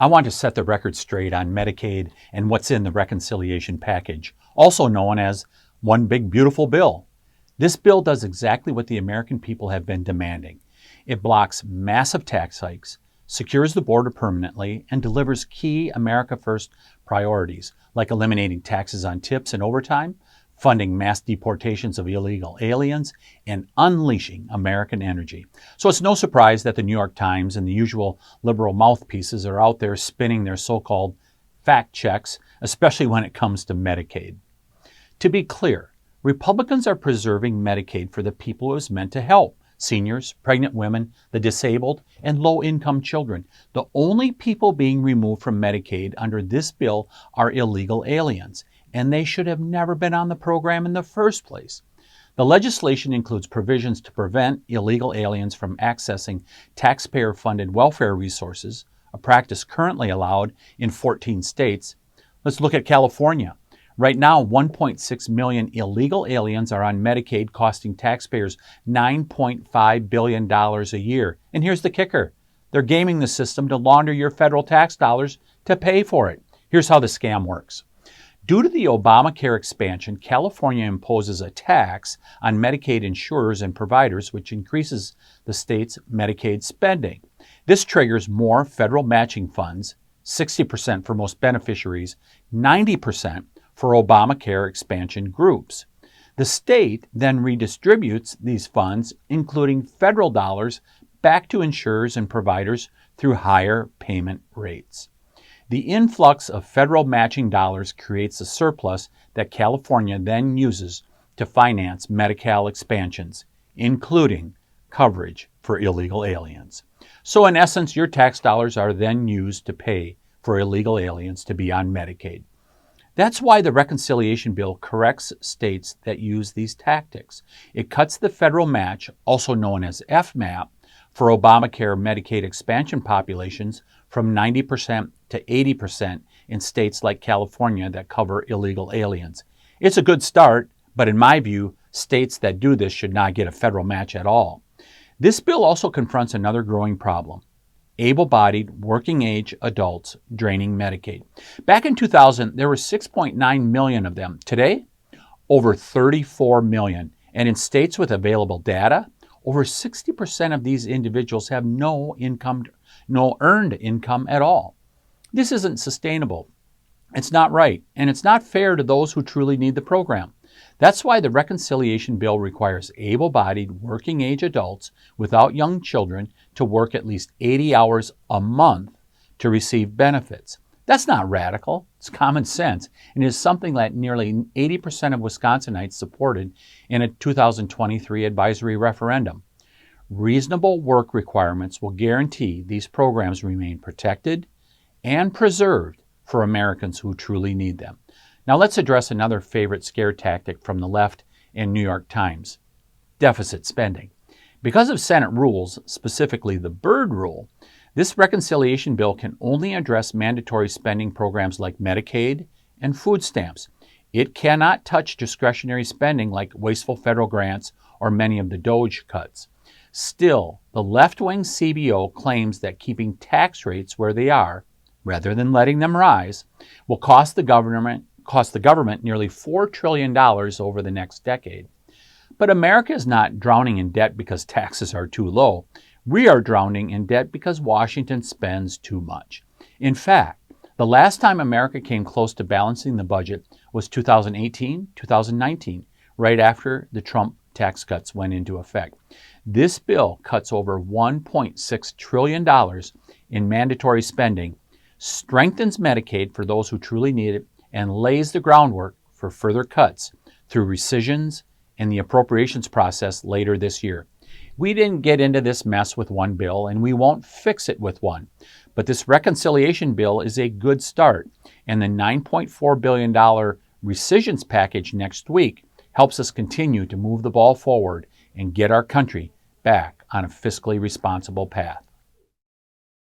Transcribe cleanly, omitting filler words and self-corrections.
I want to set the record straight on Medicaid and what's in the reconciliation package, also known as One Big Beautiful Bill. This bill does exactly what the American people have been demanding. It blocks massive tax hikes, secures the border permanently, and delivers key America First priorities like eliminating taxes on tips and overtime, funding mass deportations of illegal aliens, and unleashing American energy. So it's no surprise that the New York Times and the usual liberal mouthpieces are out there spinning their so-called fact checks, especially when it comes to Medicaid. To be clear, Republicans are preserving Medicaid for the people it was meant to help: seniors, pregnant women, the disabled, and low-income children. The only people being removed from Medicaid under this bill are illegal aliens, and they should have never been on the program in the first place. The legislation includes provisions to prevent illegal aliens from accessing taxpayer-funded welfare resources, a practice currently allowed in 14 states. Let's look at California. Right now, 1.6 million illegal aliens are on Medicaid, costing taxpayers $9.5 billion a year. And here's the kicker. They're gaming the system to launder your federal tax dollars to pay for it. Here's how the scam works. Due to the Obamacare expansion, California imposes a tax on Medicaid insurers and providers, which increases the state's Medicaid spending. This triggers more federal matching funds, 60% for most beneficiaries, 90% for Obamacare expansion groups. The state then redistributes these funds, including federal dollars, back to insurers and providers through higher payment rates. The influx of federal matching dollars creates a surplus that California then uses to finance Medi-Cal expansions, including coverage for illegal aliens. So in essence, your tax dollars are then used to pay for illegal aliens to be on Medicaid. That's why the reconciliation bill corrects states that use these tactics. It cuts the federal match, also known as FMAP, for Obamacare Medicaid expansion populations from 90% to 80% in states like California that cover illegal aliens. It's a good start, but in my view, states that do this should not get a federal match at all. This bill also confronts another growing problem: able-bodied, working-age adults draining Medicaid. Back in 2000, there were 6.9 million of them. Today, over 34 million. And in states with available data, over 60% of these individuals have no earned income at all. This isn't sustainable. It's not right, and it's not fair to those who truly need the program. That's why the reconciliation bill requires able-bodied, working-age adults without young children to work at least 80 hours a month to receive benefits. That's not radical. It's common sense, and is something that nearly 80% of Wisconsinites supported in a 2023 advisory referendum. Reasonable work requirements will guarantee these programs remain protected and preserved for Americans who truly need them. Now let's address another favorite scare tactic from the left and New York Times: deficit spending. Because of Senate rules, specifically the Byrd Rule, this reconciliation bill can only address mandatory spending programs like Medicaid and food stamps. It cannot touch discretionary spending like wasteful federal grants or many of the DOGE cuts. Still, the left-wing CBO claims that keeping tax rates where they are, rather than letting them rise, will cost the government nearly $4 trillion over the next decade. But America is not drowning in debt because taxes are too low. We are drowning in debt because Washington spends too much. In fact, the last time America came close to balancing the budget was 2018, 2019, right after the Trump tax cuts went into effect. This bill cuts over $1.6 trillion in mandatory spending, strengthens Medicaid for those who truly need it, and lays the groundwork for further cuts through rescissions and the appropriations process later this year. We didn't get into this mess with one bill, and we won't fix it with one. But this reconciliation bill is a good start, and the $9.4 billion rescissions package next week helps us continue to move the ball forward and get our country back on a fiscally responsible path.